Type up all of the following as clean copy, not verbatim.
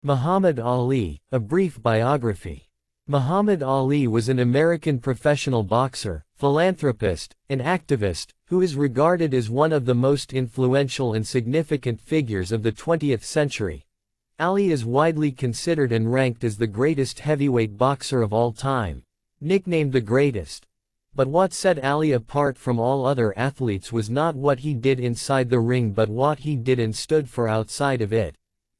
Muhammad Ali, a brief biography. Muhammad Ali was an American professional boxer, philanthropist, and activist, who is regarded as one of the most influential and significant figures of the 20th century. Ali is widely considered and ranked as the greatest heavyweight boxer of all time, nicknamed the greatest. But what set Ali apart from all other athletes was not what he did inside the ring but what he did and stood for outside of it.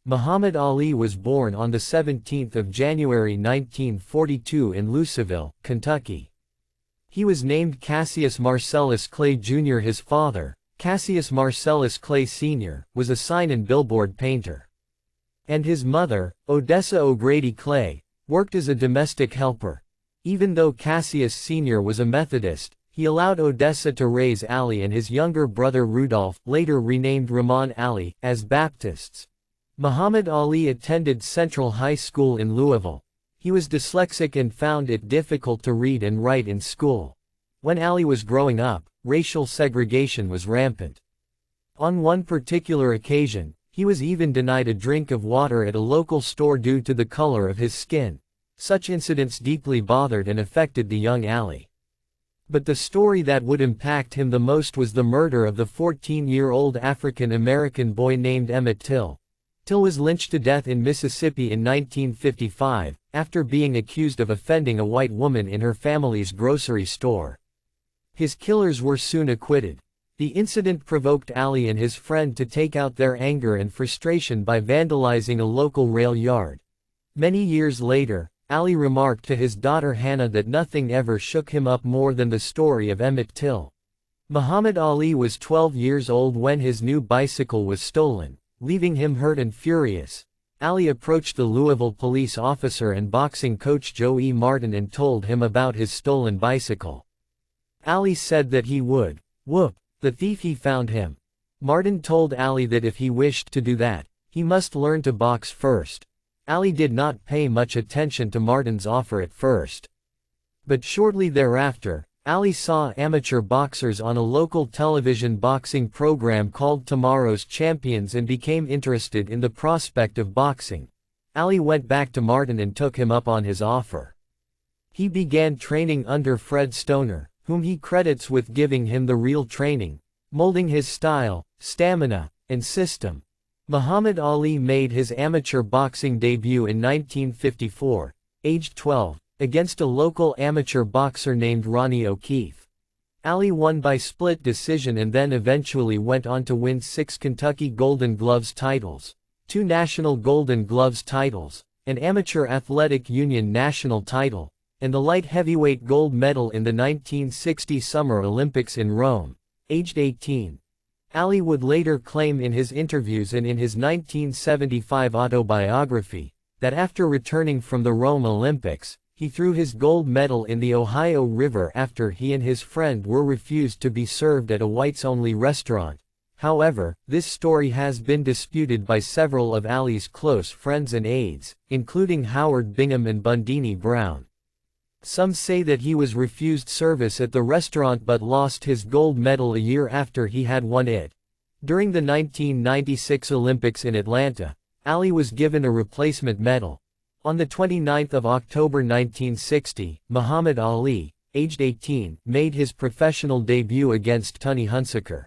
Muhammad Ali was born on the 17th of January 1942 in Louisville, Kentucky. He was named Cassius Marcellus Clay Jr. His father, Cassius Marcellus Clay Sr., was a sign and billboard painter. And his mother, Odessa O'Grady Clay, worked as a domestic helper. Even though Cassius Sr. was a Methodist, he allowed Odessa to raise Ali and his younger brother Rudolph, later renamed Rahman Ali, as Baptists. Muhammad Ali attended Central High School in Louisville. He was dyslexic and found it difficult to read and write in school. When Ali was growing up, racial segregation was rampant. On one particular occasion, he was even denied a drink of water at a local store due to the color of his skin. Such incidents deeply bothered and affected the young Ali. But the story that would impact him the most was the murder of the 14-year-old African-American boy named Emmett Till. Till was lynched to death in Mississippi in 1955, after being accused of offending a white woman in her family's grocery store. His killers were soon acquitted. The incident provoked Ali and his friend to take out their anger and frustration by vandalizing a local rail yard. Many years later, Ali remarked to his daughter Hannah that nothing ever shook him up more than the story of Emmett Till. Muhammad Ali was 12 years old when his new bicycle was stolen. Leaving him hurt and furious, Ali approached the Louisville police officer and boxing coach Joe E. Martin and told him about his stolen bicycle. Ali said that he would whoop the thief he found him. Martin told Ali that if he wished to do that, he must learn to box first. Ali did not pay much attention to Martin's offer at first. But shortly thereafter, Ali saw amateur boxers on a local television boxing program called Tomorrow's Champions and became interested in the prospect of boxing. Ali went back to Martin and took him up on his offer. He began training under Fred Stoner, whom he credits with giving him the real training, molding his style, stamina, and system. Muhammad Ali made his amateur boxing debut in 1954, aged 12. Against a local amateur boxer named Ronnie O'Keefe. Ali won by split decision and then eventually went on to win 6 Kentucky Golden Gloves titles, 2 National Golden Gloves titles, an Amateur Athletic Union national title, and the light heavyweight gold medal in the 1960 Summer Olympics in Rome, aged 18. Ali would later claim in his interviews and in his 1975 autobiography, that after returning from the Rome Olympics, he threw his gold medal in the Ohio River after he and his friend were refused to be served at a whites-only restaurant. However, this story has been disputed by several of Ali's close friends and aides, including Howard Bingham and Bundini Brown. Some say that he was refused service at the restaurant but lost his gold medal a year after he had won it. During the 1996 Olympics in Atlanta, Ali was given a replacement medal. On the 29th of October 1960, Muhammad Ali, aged 18, made his professional debut against Tony Hunsaker.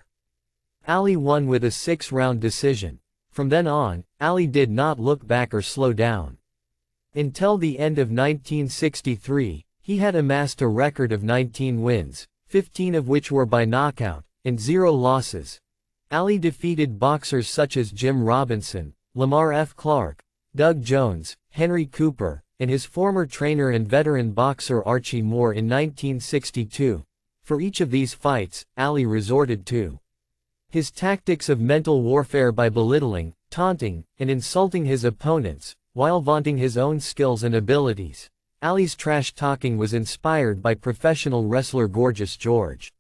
Ali won with a 6-round decision. From then on, Ali did not look back or slow down. Until the end of 1963, he had amassed a record of 19 wins, 15 of which were by knockout, and 0 losses. Ali defeated boxers such as Jim Robinson, Lamar F. Clark, Doug Jones, Henry Cooper, and his former trainer and veteran boxer Archie Moore in 1962. For each of these fights, Ali resorted to his tactics of mental warfare by belittling, taunting, and insulting his opponents, while vaunting his own skills and abilities. Ali's trash-talking was inspired by professional wrestler Gorgeous George.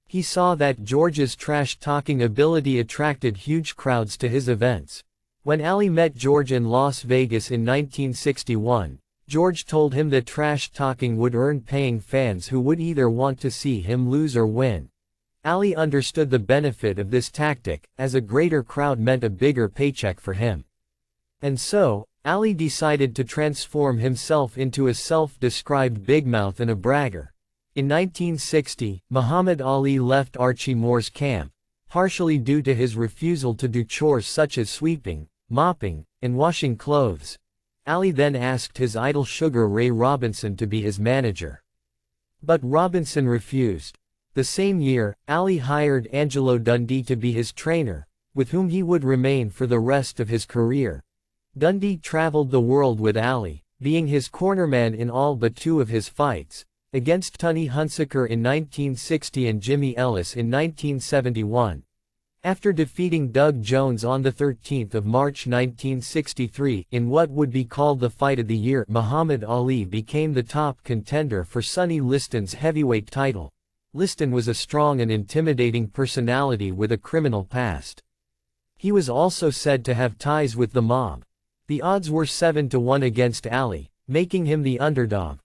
He saw that George's trash-talking ability attracted huge crowds to his events. When Ali met George in Las Vegas in 1961, George told him that trash-talking would earn paying fans who would either want to see him lose or win. Ali understood the benefit of this tactic, as a greater crowd meant a bigger paycheck for him. And so, Ali decided to transform himself into a self-described big mouth and a bragger. In 1960, Muhammad Ali left Archie Moore's camp, partially due to his refusal to do chores such as sweeping, mopping, and washing clothes. Ali then asked his idol Sugar Ray Robinson to be his manager. But Robinson refused. The same year, Ali hired Angelo Dundee to be his trainer, with whom he would remain for the rest of his career. Dundee traveled the world with Ali, being his cornerman in all but 2 of his fights, against Tony Hunsaker in 1960 and Jimmy Ellis in 1971. After defeating Doug Jones on 13 March 1963 in what would be called the Fight of the Year, Muhammad Ali became the top contender for Sonny Liston's heavyweight title. Liston was a strong and intimidating personality with a criminal past. He was also said to have ties with the mob. The odds were 7-1 against Ali, making him the underdog.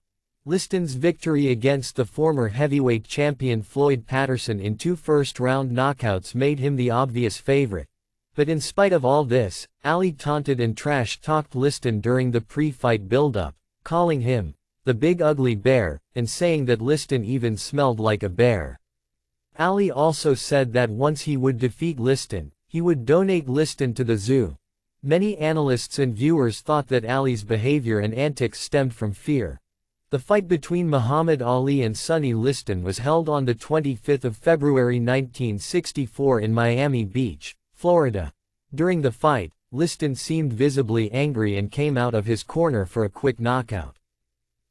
Liston's victory against the former heavyweight champion Floyd Patterson in 2 first-round knockouts made him the obvious favorite. But in spite of all this, Ali taunted and trash-talked Liston during the pre-fight build-up, calling him the Big Ugly Bear, and saying that Liston even smelled like a bear. Ali also said that once he would defeat Liston, he would donate Liston to the zoo. Many analysts and viewers thought that Ali's behavior and antics stemmed from fear. The fight between Muhammad Ali and Sonny Liston was held on 25 February 1964 in Miami Beach, Florida. During the fight, Liston seemed visibly angry and came out of his corner for a quick knockout.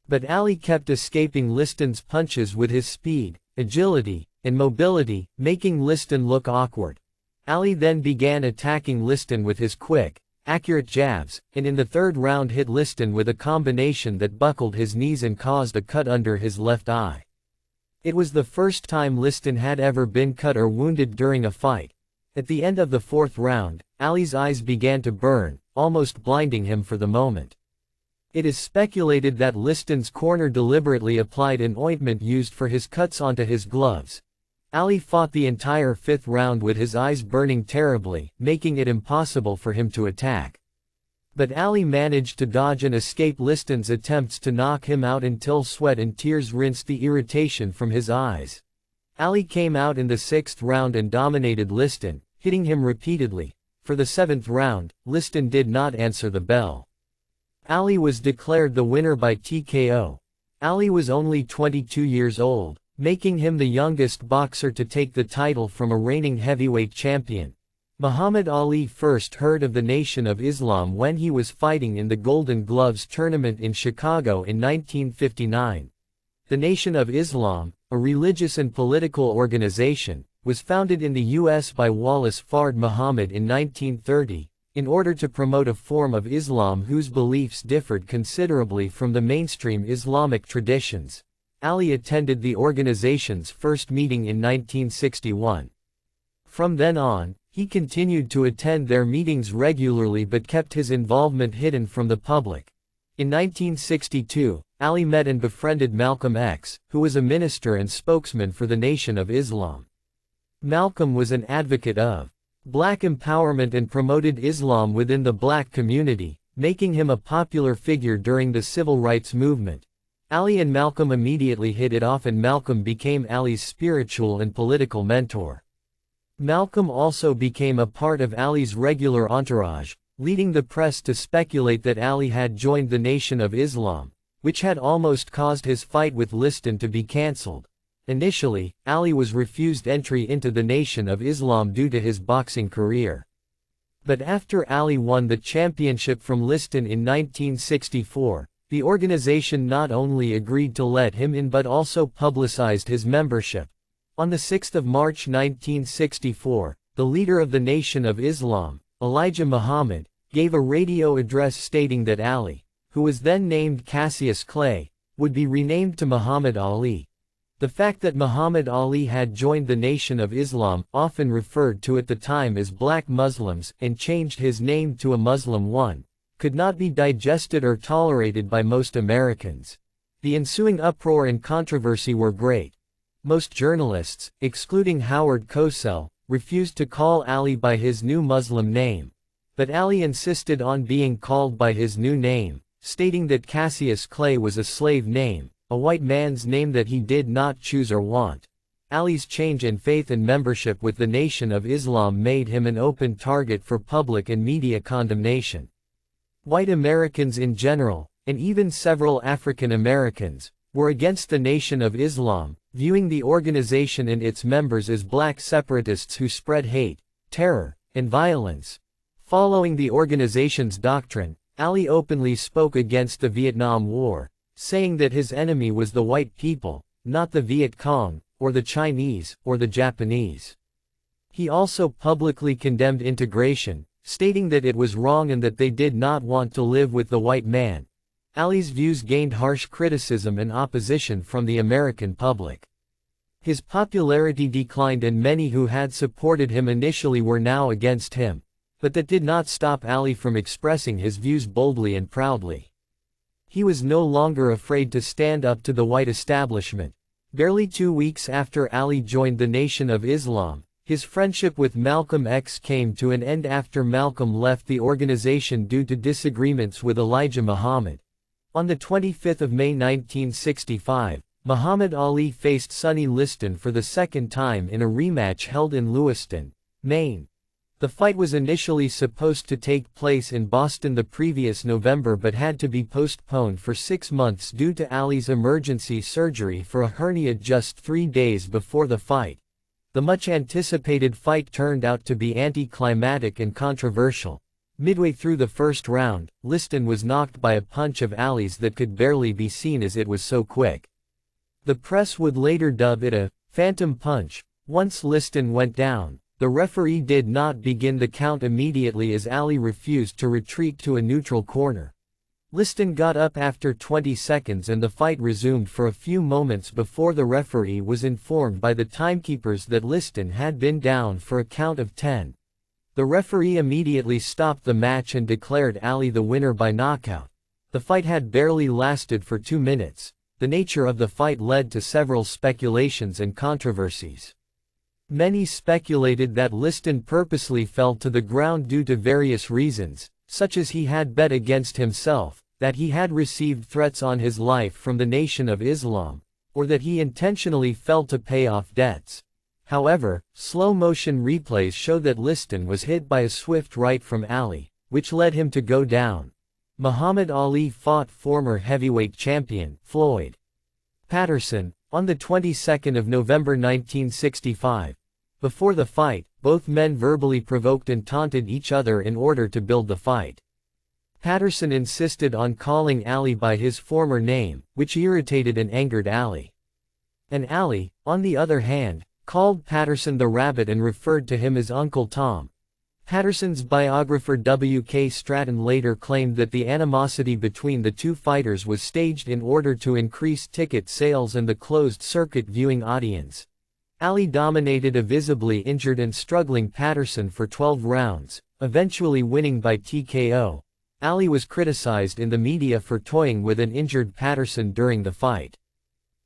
But Ali kept escaping Liston's punches with his speed, agility, and mobility, making Liston look awkward. Ali then began attacking Liston with his quick, accurate jabs, and in the 3rd round hit Liston with a combination that buckled his knees and caused a cut under his left eye. It was the first time Liston had ever been cut or wounded during a fight. At the end of the 4th round, Ali's eyes began to burn, almost blinding him for the moment. It is speculated that Liston's corner deliberately applied an ointment used for his cuts onto his gloves. Ali fought the entire 5th round with his eyes burning terribly, making it impossible for him to attack. But Ali managed to dodge and escape Liston's attempts to knock him out until sweat and tears rinsed the irritation from his eyes. Ali came out in the 6th round and dominated Liston, hitting him repeatedly. For the 7th round, Liston did not answer the bell. Ali was declared the winner by TKO. Ali was only 22 years old, making him the youngest boxer to take the title from a reigning heavyweight champion. Muhammad Ali first heard of the Nation of Islam when he was fighting in the Golden Gloves tournament in Chicago in 1959. The Nation of Islam, a religious and political organization, was founded in the U.S. by Wallace Fard Muhammad in 1930, in order to promote a form of Islam whose beliefs differed considerably from the mainstream Islamic traditions. Ali attended the organization's first meeting in 1961. From then on, he continued to attend their meetings regularly but kept his involvement hidden from the public. In 1962, Ali met and befriended Malcolm X, who was a minister and spokesman for the Nation of Islam. Malcolm was an advocate of black empowerment and promoted Islam within the black community, making him a popular figure during the civil rights movement. Ali and Malcolm immediately hit it off and Malcolm became Ali's spiritual and political mentor. Malcolm also became a part of Ali's regular entourage, leading the press to speculate that Ali had joined the Nation of Islam, which had almost caused his fight with Liston to be cancelled. Initially, Ali was refused entry into the Nation of Islam due to his boxing career. But after Ali won the championship from Liston in 1964, the organization not only agreed to let him in but also publicized his membership. On 6 March 1964, the leader of the Nation of Islam, Elijah Muhammad, gave a radio address stating that Ali, who was then named Cassius Clay, would be renamed to Muhammad Ali. The fact that Muhammad Ali had joined the Nation of Islam, often referred to at the time as Black Muslims, and changed his name to a Muslim one, could not be digested or tolerated by most Americans. The ensuing uproar and controversy were great. Most journalists, excluding Howard Cosell, refused to call Ali by his new Muslim name. But Ali insisted on being called by his new name, stating that Cassius Clay was a slave name, a white man's name that he did not choose or want. Ali's change in faith and membership with the Nation of Islam made him an open target for public and media condemnation. White Americans in general, and even several African Americans, were against the Nation of Islam, viewing the organization and its members as black separatists who spread hate, terror, and violence. Following the organization's doctrine, Ali openly spoke against the Vietnam War, saying that his enemy was the white people, not the Viet Cong, or the Chinese, or the Japanese. He also publicly condemned integration, stating that it was wrong and that they did not want to live with the white man. Ali's views gained harsh criticism and opposition from the American public. His popularity declined and many who had supported him initially were now against him. But that did not stop Ali from expressing his views boldly and proudly. He was no longer afraid to stand up to the white establishment. Barely 2 weeks after Ali joined the Nation of Islam, his friendship with Malcolm X came to an end after Malcolm left the organization due to disagreements with Elijah Muhammad. On the 25th of May 1965, Muhammad Ali faced Sonny Liston for the second time in a rematch held in Lewiston, Maine. The fight was initially supposed to take place in Boston the previous November but had to be postponed for 6 months due to Ali's emergency surgery for a hernia just 3 days before the fight. The much-anticipated fight turned out to be anticlimactic and controversial. Midway through the first round, Liston was knocked by a punch of Ali's that could barely be seen as it was so quick. The press would later dub it a phantom punch. Once Liston went down, the referee did not begin the count immediately as Ali refused to retreat to a neutral corner. Liston got up after 20 seconds and the fight resumed for a few moments before the referee was informed by the timekeepers that Liston had been down for a count of 10. The referee immediately stopped the match and declared Ali the winner by knockout. The fight had barely lasted for 2 minutes. The nature of the fight led to several speculations and controversies. Many speculated that Liston purposely fell to the ground due to various reasons, such as he had bet against himself, that he had received threats on his life from the Nation of Islam, or that he intentionally fell to pay off debts. However, slow-motion replays show that Liston was hit by a swift right from Ali, which led him to go down. Muhammad Ali fought former heavyweight champion, Floyd Patterson, on the 22nd of November 1965. Before the fight, both men verbally provoked and taunted each other in order to build the fight. Patterson insisted on calling Ali by his former name, which irritated and angered Ali. And Ali, on the other hand, called Patterson the Rabbit and referred to him as Uncle Tom. Patterson's biographer W. K. Stratton later claimed that the animosity between the two fighters was staged in order to increase ticket sales and the closed-circuit viewing audience. Ali dominated a visibly injured and struggling Patterson for 12 rounds, eventually winning by TKO. Ali was criticized in the media for toying with an injured Patterson during the fight.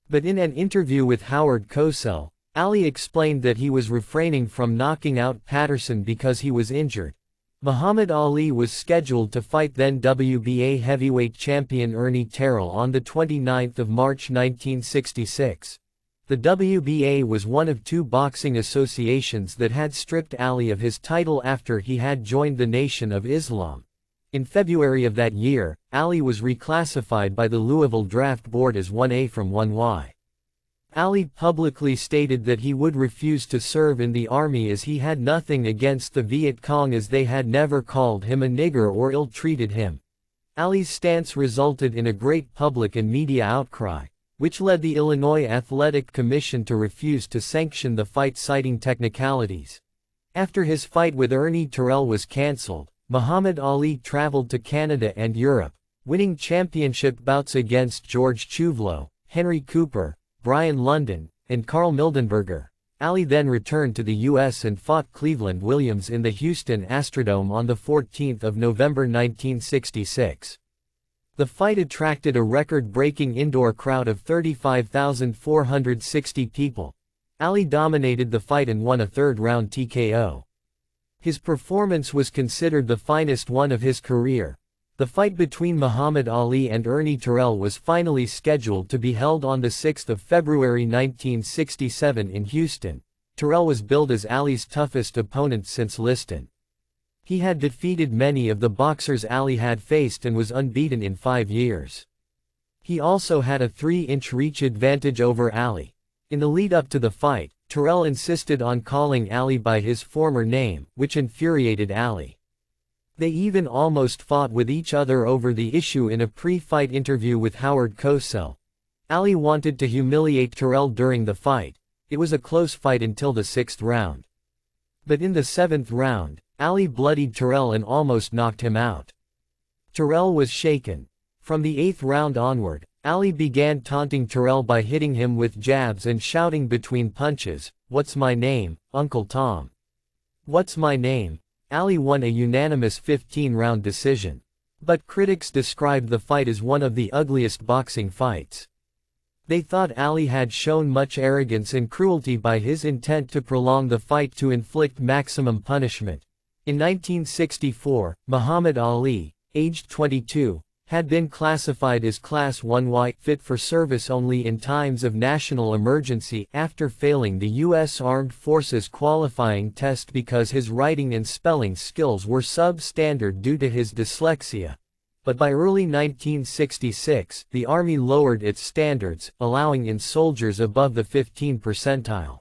But in an interview with Howard Cosell, Ali explained that he was refraining from knocking out Patterson because he was injured. Muhammad Ali was scheduled to fight then WBA heavyweight champion Ernie Terrell on the 29th of March 1966. The WBA was one of 2 boxing associations that had stripped Ali of his title after he had joined the Nation of Islam. In February of that year, Ali was reclassified by the Louisville Draft Board as 1A from 1Y. Ali publicly stated that he would refuse to serve in the army as he had nothing against the Viet Cong as they had never called him a nigger or ill-treated him. Ali's stance resulted in a great public and media outcry, which led the Illinois Athletic Commission to refuse to sanction the fight citing technicalities. After his fight with Ernie Terrell was cancelled, Muhammad Ali traveled to Canada and Europe, winning championship bouts against George Chuvlo, Henry Cooper, Brian London, and Carl Mildenberger. Ali then returned to the U.S. and fought Cleveland Williams in the Houston Astrodome on the 14th of November 1966. The fight attracted a record-breaking indoor crowd of 35,460 people. Ali dominated the fight and won a third-round TKO. His performance was considered the finest one of his career. The fight between Muhammad Ali and Ernie Terrell was finally scheduled to be held on 6 February 1967 in Houston. Terrell was billed as Ali's toughest opponent since Liston. He had defeated many of the boxers Ali had faced and was unbeaten in 5 years. He also had a 3-inch reach advantage over Ali. In the lead-up to the fight, Terrell insisted on calling Ali by his former name, which infuriated Ali. They even almost fought with each other over the issue in a pre-fight interview with Howard Cosell. Ali wanted to humiliate Terrell during the fight. It was a close fight until the 6th round. But in the 7th round, Ali bloodied Terrell and almost knocked him out. Terrell was shaken. From the 8th round onward, Ali began taunting Terrell by hitting him with jabs and shouting between punches, "What's my name, Uncle Tom? What's my name?" Ali won a unanimous 15-round decision. But critics described the fight as one of the ugliest boxing fights. They thought Ali had shown much arrogance and cruelty by his intent to prolong the fight to inflict maximum punishment. In 1964, Muhammad Ali, aged 22, had been classified as Class 1Y, fit for service only in times of national emergency, after failing the U.S. Armed Forces qualifying test because his writing and spelling skills were substandard due to his dyslexia. But by early 1966, the Army lowered its standards, allowing in soldiers above the 15th percentile.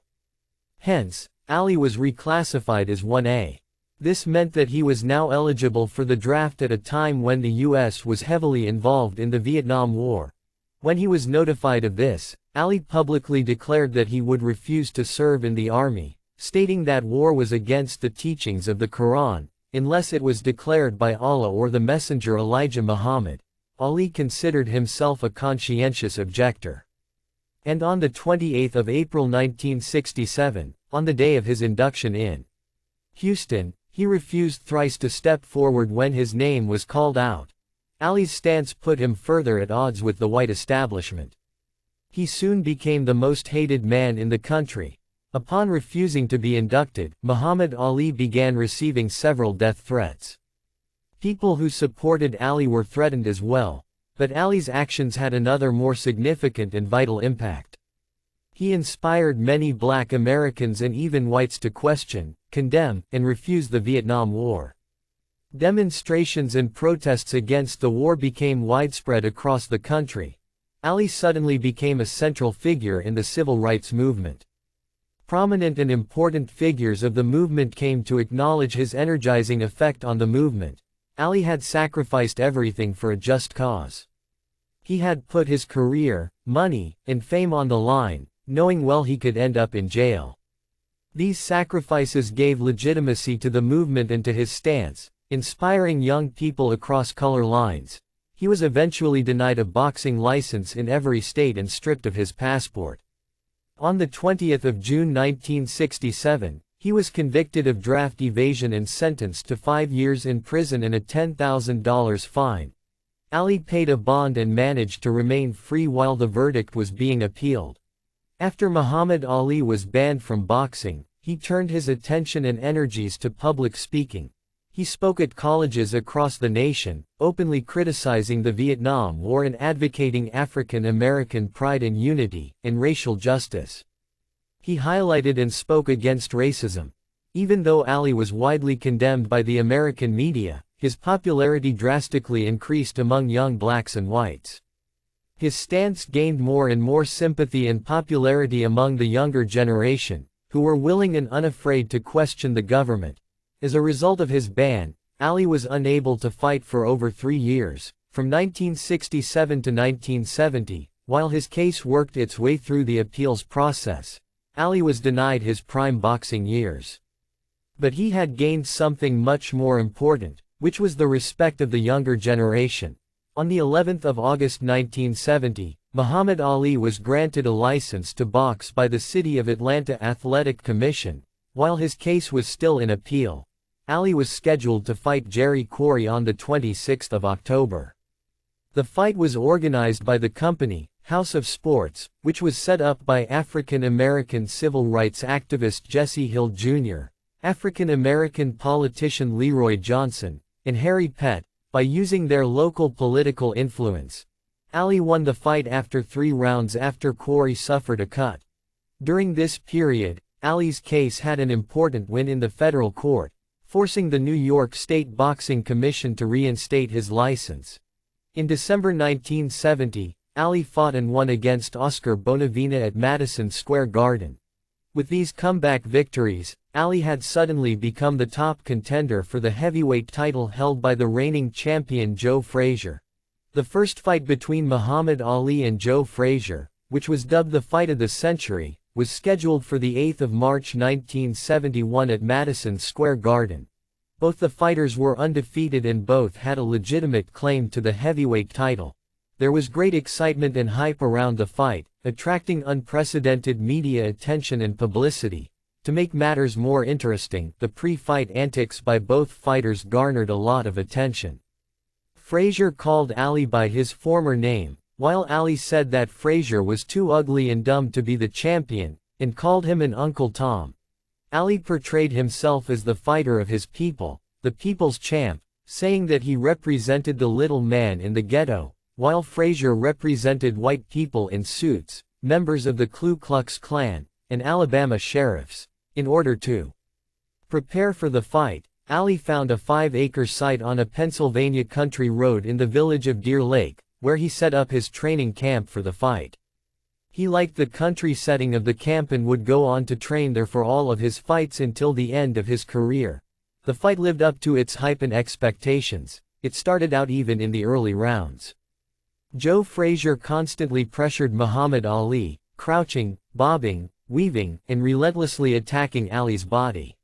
Hence, Ali was reclassified as 1A. This meant that he was now eligible for the draft at a time when the U.S. was heavily involved in the Vietnam War. When he was notified of this, Ali publicly declared that he would refuse to serve in the army, stating that war was against the teachings of the Quran, unless it was declared by Allah or the Messenger Elijah Muhammad. Ali considered himself a conscientious objector. And on the 28th of April 1967, on the day of his induction in Houston, he refused thrice to step forward when his name was called out. Ali's stance put him further at odds with the white establishment. He soon became the most hated man in the country. Upon refusing to be inducted, Muhammad Ali began receiving several death threats. People who supported Ali were threatened as well, but Ali's actions had another more significant and vital impact. He inspired many Black Americans and even whites to question, condemn, and refuse the Vietnam War. Demonstrations and protests against the war became widespread across the country. Ali suddenly became a central figure in the civil rights movement. Prominent and important figures of the movement came to acknowledge his energizing effect on the movement. Ali had sacrificed everything for a just cause. He had put his career, money, and fame on the line, knowing well he could end up in jail. These sacrifices gave legitimacy to the movement and to his stance, inspiring young people across color lines. He was eventually denied a boxing license in every state and stripped of his passport. On the 20th of June 1967, he was convicted of draft evasion and sentenced to 5 years in prison and a $10,000 fine. Ali paid a bond and managed to remain free while the verdict was being appealed. After Muhammad Ali was banned from boxing, he turned his attention and energies to public speaking. He spoke at colleges across the nation, openly criticizing the Vietnam War and advocating African American pride and unity, and racial justice. He highlighted and spoke against racism. Even though Ali was widely condemned by the American media, his popularity drastically increased among young blacks and whites. His stance gained more and more sympathy and popularity among the younger generation, who were willing and unafraid to question the government. As a result of his ban, Ali was unable to fight for over 3 years, from 1967 to 1970, while his case worked its way through the appeals process. Ali was denied his prime boxing years. But he had gained something much more important, which was the respect of the younger generation. On the 11th of August 1970, Muhammad Ali was granted a license to box by the City of Atlanta Athletic Commission. While his case was still in appeal, Ali was scheduled to fight Jerry Quarry on the 26th of October. The fight was organized by the company, House of Sports, which was set up by African American civil rights activist Jesse Hill Jr. African-American politician Leroy Johnson, and Harry Pett, by using their local political influence. Ali won the fight after 3 rounds after Quarry suffered a cut. During this period, Ali's case had an important win in the federal court, forcing the New York State Boxing Commission to reinstate his license. In December 1970, Ali fought and won against Oscar Bonavena at Madison Square Garden. With these comeback victories, Ali had suddenly become the top contender for the heavyweight title held by the reigning champion Joe Frazier. The first fight between Muhammad Ali and Joe Frazier, which was dubbed the fight of the century, was scheduled for the 8th of March 1971 at Madison Square Garden. Both the fighters were undefeated and both had a legitimate claim to the heavyweight title. There was great excitement and hype around the fight, attracting unprecedented media attention and publicity. To make matters more interesting, the pre-fight antics by both fighters garnered a lot of attention. Frazier called Ali by his former name, while Ali said that Frazier was too ugly and dumb to be the champion, and called him an Uncle Tom. Ali portrayed himself as the fighter of his people, the people's champ, saying that he represented the little man in the ghetto, while Frazier represented white people in suits, members of the Ku Klux Klan, and Alabama sheriffs. In order to prepare for the fight, Ali found a 5-acre site on a Pennsylvania country road in the village of Deer Lake, where he set up his training camp for the fight. He liked the country setting of the camp and would go on to train there for all of his fights until the end of his career. The fight lived up to its hype and expectations. It started out even in the early rounds. Joe Frazier constantly pressured Muhammad Ali, crouching, bobbing, weaving, and relentlessly attacking Ali's body.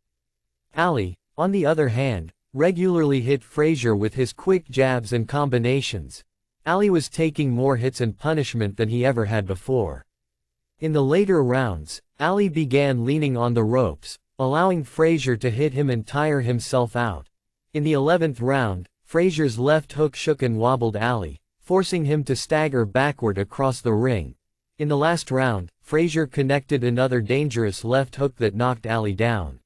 Ali, on the other hand, regularly hit Frazier with his quick jabs and combinations. Ali was taking more hits and punishment than he ever had before. In the later rounds, Ali began leaning on the ropes, allowing Frazier to hit him and tire himself out. In the 11th round, Frazier's left hook shook and wobbled Ali, forcing him to stagger backward across the ring. In the last round, Frazier connected another dangerous left hook that knocked Ali down.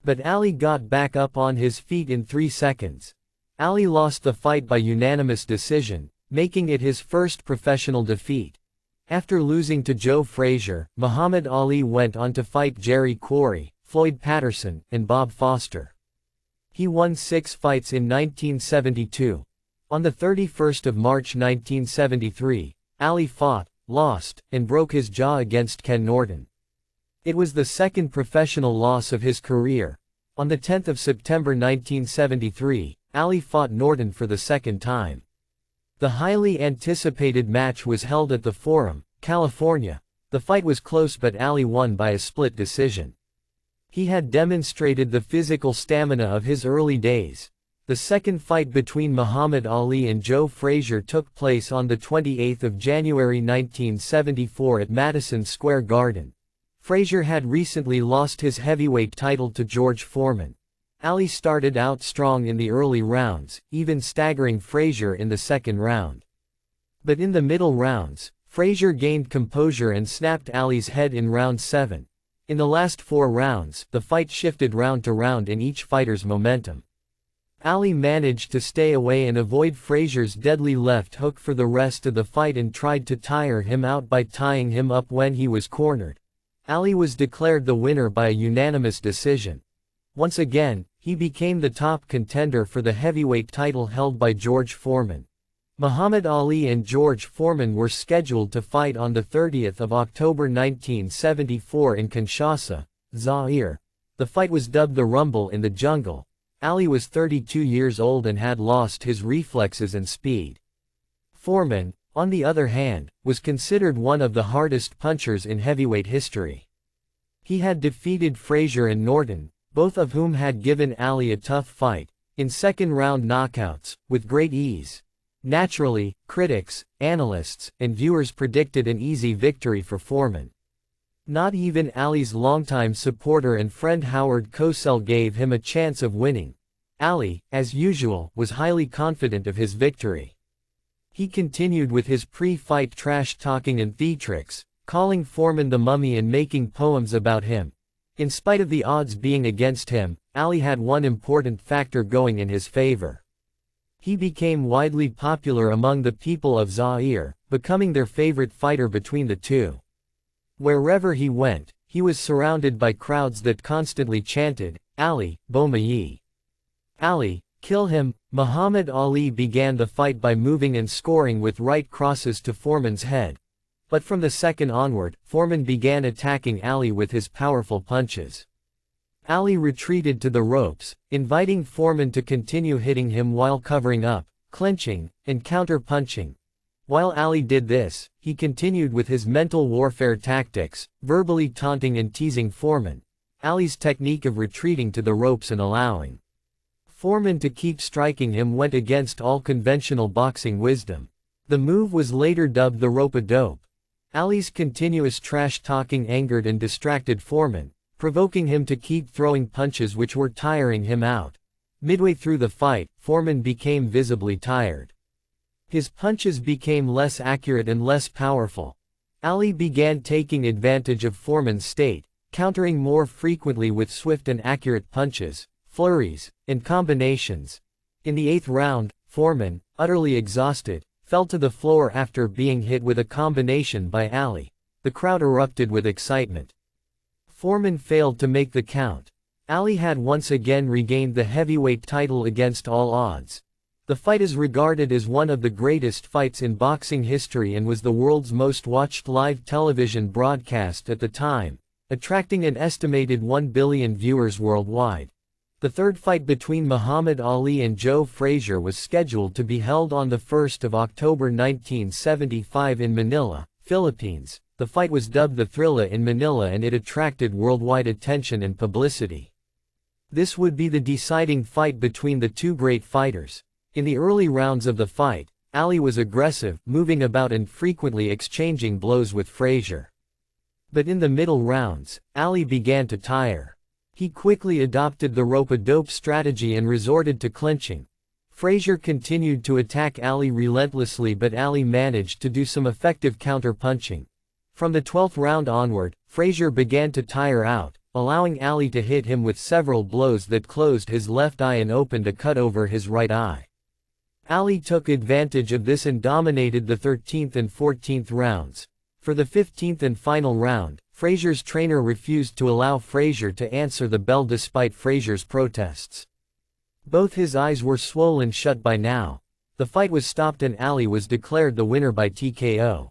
But Ali got back up on his feet in 3 seconds. Ali lost the fight by unanimous decision, making it his first professional defeat. After losing to Joe Frazier, Muhammad Ali went on to fight Jerry Quarry, Floyd Patterson, and Bob Foster. He won 6 fights in 1972. On the 31st of March 1973, Ali fought, lost, and broke his jaw against Ken Norton. It was the second professional loss of his career. On the 10th of September 1973, Ali fought Norton for the second time. The highly anticipated match was held at the Forum, California. The fight was close but Ali won by a split decision. He had demonstrated the physical stamina of his early days. The second fight between Muhammad Ali and Joe Frazier took place on the 28th of January 1974 at Madison Square Garden. Frazier had recently lost his heavyweight title to George Foreman. Ali started out strong in the early rounds, even staggering Frazier in the second round. But in the middle rounds, Frazier gained composure and snapped Ali's head in round 7. In the last 4 rounds, the fight shifted round to round in each fighter's momentum. Ali managed to stay away and avoid Frazier's deadly left hook for the rest of the fight and tried to tire him out by tying him up when he was cornered. Ali was declared the winner by a unanimous decision. Once again, he became the top contender for the heavyweight title held by George Foreman. Muhammad Ali and George Foreman were scheduled to fight on the 30th of October 1974 in Kinshasa, Zaire. The fight was dubbed the Rumble in the Jungle. Ali was 32 years old and had lost his reflexes and speed. Foreman, on the other hand, was considered one of the hardest punchers in heavyweight history. He had defeated Frazier and Norton, both of whom had given Ali a tough fight, in second-round knockouts, with great ease. Naturally, critics, analysts, and viewers predicted an easy victory for Foreman. Not even Ali's longtime supporter and friend Howard Cosell gave him a chance of winning. Ali, as usual, was highly confident of his victory. He continued with his pre-fight trash-talking and theatrics, calling Foreman the mummy and making poems about him. In spite of the odds being against him, Ali had one important factor going in his favor. He became widely popular among the people of Zaire, becoming their favorite fighter between the two. Wherever he went, he was surrounded by crowds that constantly chanted, "Ali, Bomayi. Ali, kill him." Muhammad Ali began the fight by moving and scoring with right crosses to Foreman's head. But from the second onward, Foreman began attacking Ali with his powerful punches. Ali retreated to the ropes, inviting Foreman to continue hitting him while covering up, clinching, and counter-punching. While Ali did this, he continued with his mental warfare tactics, verbally taunting and teasing Foreman. Ali's technique of retreating to the ropes and allowing Foreman to keep striking him went against all conventional boxing wisdom. The move was later dubbed the rope-a-dope. Ali's continuous trash-talking angered and distracted Foreman, provoking him to keep throwing punches which were tiring him out. Midway through the fight, Foreman became visibly tired. His punches became less accurate and less powerful. Ali began taking advantage of Foreman's state, countering more frequently with swift and accurate punches, flurries, and combinations. In the 8th round, Foreman, utterly exhausted, fell to the floor after being hit with a combination by Ali. The crowd erupted with excitement. Foreman failed to make the count. Ali had once again regained the heavyweight title against all odds. The fight is regarded as one of the greatest fights in boxing history and was the world's most watched live television broadcast at the time, attracting an estimated 1 billion viewers worldwide. The third fight between Muhammad Ali and Joe Frazier was scheduled to be held on 1 October 1975 in Manila, Philippines. The fight was dubbed the Thrilla in Manila and it attracted worldwide attention and publicity. This would be the deciding fight between the two great fighters. In the early rounds of the fight, Ali was aggressive, moving about and frequently exchanging blows with Frazier. But in the middle rounds, Ali began to tire. He quickly adopted the rope-a-dope strategy and resorted to clinching. Frazier continued to attack Ali relentlessly but Ali managed to do some effective counter-punching. From the 12th round onward, Frazier began to tire out, allowing Ali to hit him with several blows that closed his left eye and opened a cut over his right eye. Ali took advantage of this and dominated the 13th and 14th rounds. For the 15th and final round, Frazier's trainer refused to allow Frazier to answer the bell despite Frazier's protests. Both his eyes were swollen shut by now. The fight was stopped and Ali was declared the winner by TKO.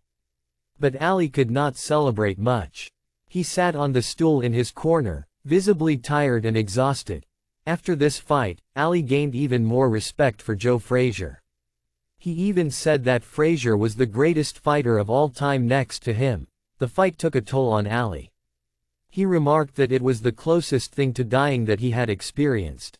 But Ali could not celebrate much. He sat on the stool in his corner, visibly tired and exhausted. After this fight, Ali gained even more respect for Joe Frazier. He even said that Frazier was the greatest fighter of all time next to him. The fight took a toll on Ali. He remarked that it was the closest thing to dying that he had experienced.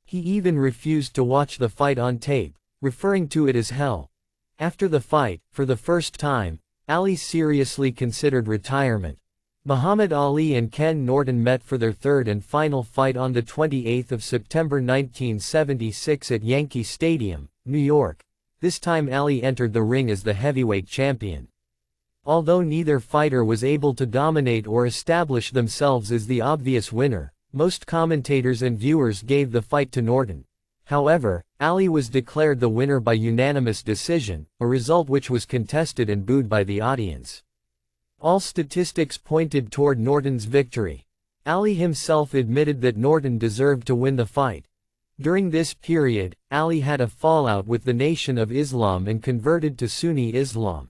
He even refused to watch the fight on tape, referring to it as hell. After the fight, for the first time, Ali seriously considered retirement. Muhammad Ali and Ken Norton met for their third and final fight on the 28th of September 1976 at Yankee Stadium, New York. This time Ali entered the ring as the heavyweight champion. Although neither fighter was able to dominate or establish themselves as the obvious winner, most commentators and viewers gave the fight to Norton. However, Ali was declared the winner by unanimous decision, a result which was contested and booed by the audience. All statistics pointed toward Norton's victory. Ali himself admitted that Norton deserved to win the fight. During this period, Ali had a fallout with the Nation of Islam and converted to Sunni Islam.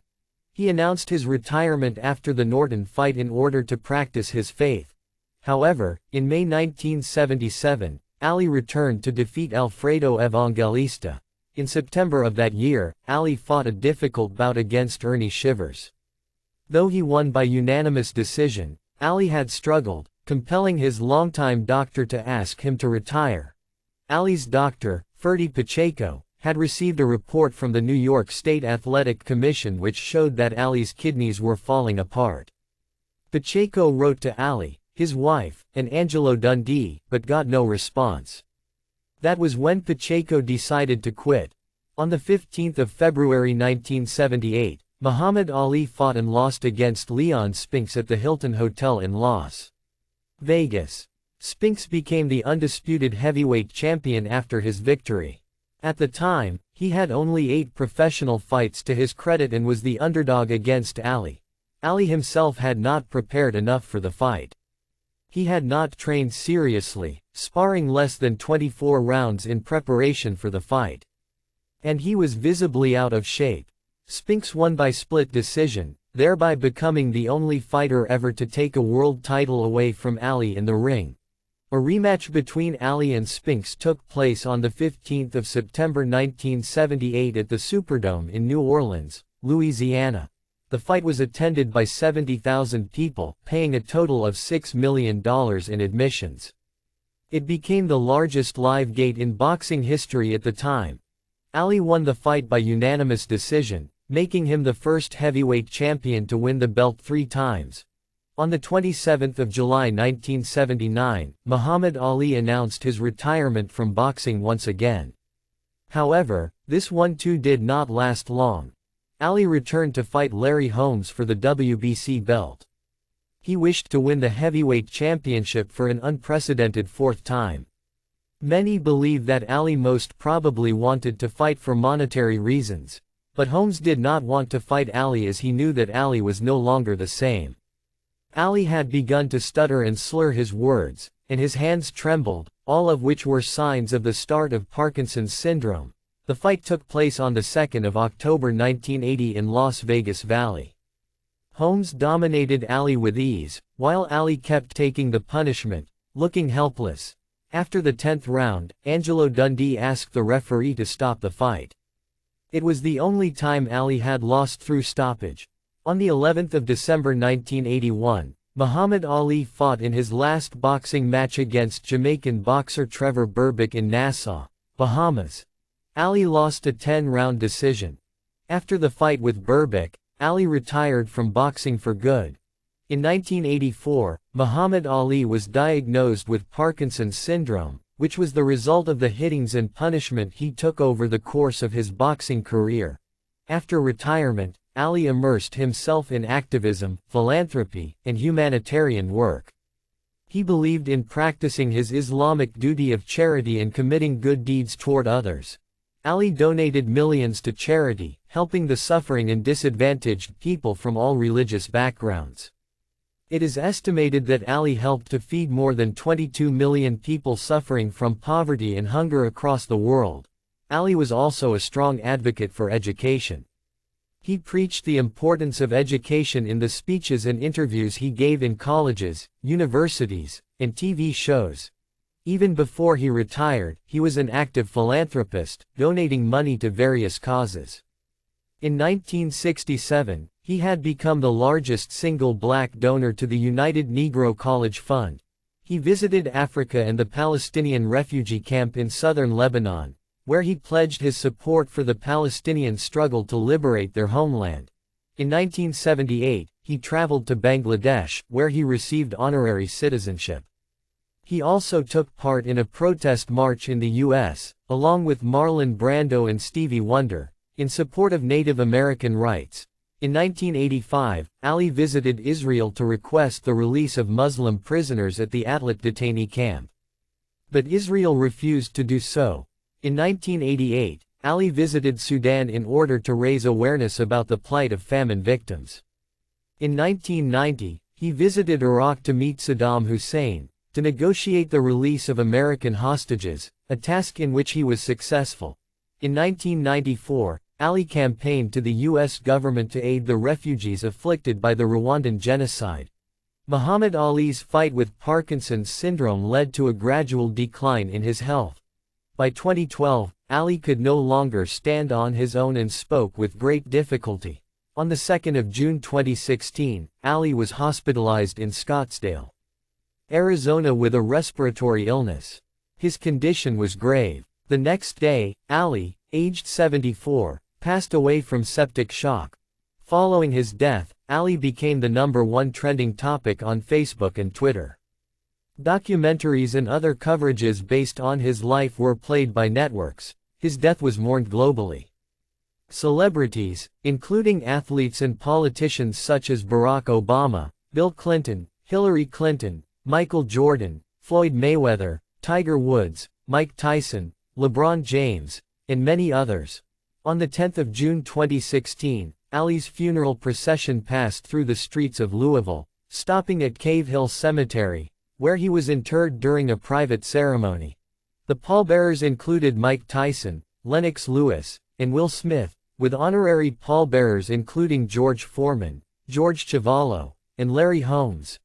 He announced his retirement after the Norton fight in order to practice his faith. However, in May 1977, Ali returned to defeat Alfredo Evangelista. In September of that year, Ali fought a difficult bout against Ernie Shivers. Though he won by unanimous decision, Ali had struggled, compelling his longtime doctor to ask him to retire. Ali's doctor, Ferdy Pacheco, had received a report from the New York State Athletic Commission which showed that Ali's kidneys were falling apart. Pacheco wrote to Ali, his wife, and Angelo Dundee, but got no response. That was when Pacheco decided to quit. On the 15th of February 1978, Muhammad Ali fought and lost against Leon Spinks at the Hilton Hotel in Las Vegas. Spinks became the undisputed heavyweight champion after his victory. At the time, he had only 8 professional fights to his credit and was the underdog against Ali. Ali himself had not prepared enough for the fight. He had not trained seriously, sparring less than 24 rounds in preparation for the fight. And he was visibly out of shape. Spinks won by split decision, thereby becoming the only fighter ever to take a world title away from Ali in the ring. A rematch between Ali and Spinks took place on 15 September 1978 at the Superdome in New Orleans, Louisiana. The fight was attended by 70,000 people, paying a total of $6 million in admissions. It became the largest live gate in boxing history at the time. Ali won the fight by unanimous decision, making him the first heavyweight champion to win the belt 3 times. On 27 July 1979, Muhammad Ali announced his retirement from boxing once again. However, this 1-2 did not last long. Ali returned to fight Larry Holmes for the WBC belt. He wished to win the heavyweight championship for an unprecedented 4th time. Many believe that Ali most probably wanted to fight for monetary reasons, but Holmes did not want to fight Ali as he knew that Ali was no longer the same. Ali had begun to stutter and slur his words, and his hands trembled, all of which were signs of the start of Parkinson's syndrome. The fight took place on 2 October 1980 in Las Vegas Valley. Holmes dominated Ali with ease, while Ali kept taking the punishment, looking helpless. After the 10th round, Angelo Dundee asked the referee to stop the fight. It was the only time Ali had lost through stoppage. On the 11th of December 1981, Muhammad Ali fought in his last boxing match against Jamaican boxer Trevor Berbick in Nassau, Bahamas. Ali lost a 10-round decision. After the fight with Berbick, Ali retired from boxing for good. In 1984, Muhammad Ali was diagnosed with Parkinson's syndrome, which was the result of the hittings and punishment he took over the course of his boxing career. After retirement, Ali immersed himself in activism, philanthropy, and humanitarian work. He believed in practicing his Islamic duty of charity and committing good deeds toward others. Ali donated millions to charity, helping the suffering and disadvantaged people from all religious backgrounds. It is estimated that Ali helped to feed more than 22 million people suffering from poverty and hunger across the world. Ali was also a strong advocate for education. He preached the importance of education in the speeches and interviews he gave in colleges, universities, and TV shows. Even before he retired, he was an active philanthropist, donating money to various causes. In 1967, he had become the largest single black donor to the United Negro College Fund. He visited Africa and the Palestinian refugee camp in southern Lebanon, where he pledged his support for the Palestinian struggle to liberate their homeland. In 1978, he traveled to Bangladesh, where he received honorary citizenship. He also took part in a protest march in the U.S., along with Marlon Brando and Stevie Wonder, in support of Native American rights. In 1985, Ali visited Israel to request the release of Muslim prisoners at the Atlit detainee camp. But Israel refused to do so. In 1988, Ali visited Sudan in order to raise awareness about the plight of famine victims. In 1990, he visited Iraq to meet Saddam Hussein, to negotiate the release of American hostages, a task in which he was successful. In 1994, Ali campaigned to the U.S. government to aid the refugees afflicted by the Rwandan genocide. Muhammad Ali's fight with Parkinson's syndrome led to a gradual decline in his health. By 2012, Ali could no longer stand on his own and spoke with great difficulty. On the 2nd of June 2016, Ali was hospitalized in Scottsdale, Arizona with a respiratory illness. His condition was grave. The next day, Ali, aged 74, passed away from septic shock. Following his death, Ali became the #1 trending topic on Facebook and Twitter. Documentaries and other coverages based on his life were played by networks. His death was mourned globally. Celebrities, including athletes and politicians such as Barack Obama, Bill Clinton, Hillary Clinton, Michael Jordan, Floyd Mayweather, Tiger Woods, Mike Tyson, LeBron James, and many others. On the 10th of June 2016, Ali's funeral procession passed through the streets of Louisville, stopping at Cave Hill Cemetery, where he was interred during a private ceremony. The pallbearers included Mike Tyson, Lennox Lewis, and Will Smith, with honorary pallbearers including George Foreman, George Chuvalo, and Larry Holmes.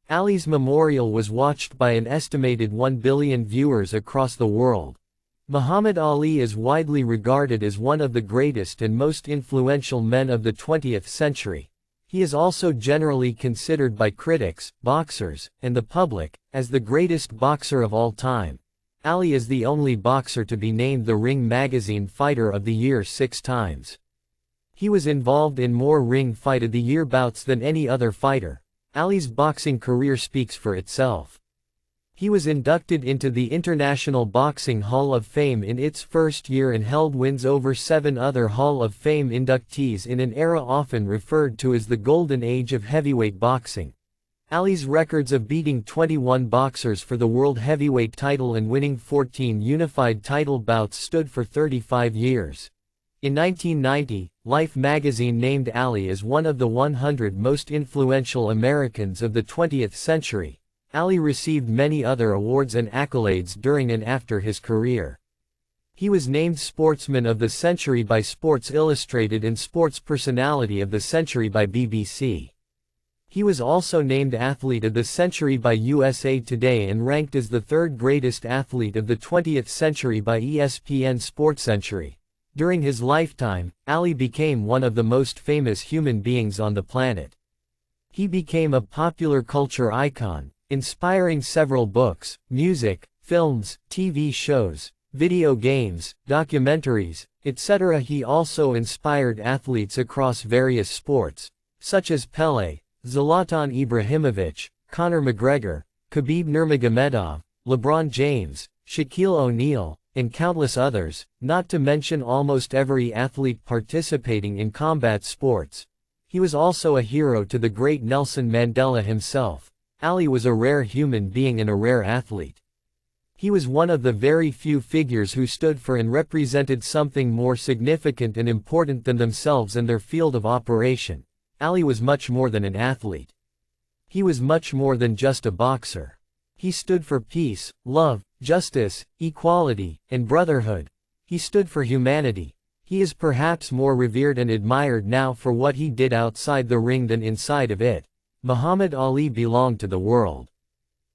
Ali's memorial was watched by an estimated 1 billion viewers across the world. Muhammad Ali is widely regarded as one of the greatest and most influential men of the 20th century. He is also generally considered by critics, boxers, and the public, as the greatest boxer of all time. Ali is the only boxer to be named the Ring Magazine Fighter of the Year 6 times. He was involved in more Ring Fight of the Year bouts than any other fighter. Ali's boxing career speaks for itself. He was inducted into the International Boxing Hall of Fame in its first year and held wins over 7 other Hall of Fame inductees in an era often referred to as the Golden Age of heavyweight boxing. Ali's records of beating 21 boxers for the world heavyweight title and winning 14 unified title bouts stood for 35 years. In 1990, Life magazine named Ali as one of the 100 most influential Americans of the 20th century. Ali received many other awards and accolades during and after his career. He was named Sportsman of the Century by Sports Illustrated and Sports Personality of the Century by BBC. He was also named Athlete of the Century by USA Today and ranked as the 3rd greatest athlete of the 20th century by ESPN SportsCentury. During his lifetime, Ali became one of the most famous human beings on the planet. He became a popular culture icon, inspiring several books, music, films, TV shows, video games, documentaries, etc. He also inspired athletes across various sports, such as Pelé, Zlatan Ibrahimovic, Conor McGregor, Khabib Nurmagomedov, LeBron James, Shaquille O'Neal, and countless others, not to mention almost every athlete participating in combat sports. He was also a hero to the great Nelson Mandela himself. Ali was a rare human being and a rare athlete. He was one of the very few figures who stood for and represented something more significant and important than themselves and their field of operation. Ali was much more than an athlete. He was much more than just a boxer. He stood for peace, love, justice, equality, and brotherhood. He stood for humanity. He is perhaps more revered and admired now for what he did outside the ring than inside of it. Muhammad Ali belonged to the world.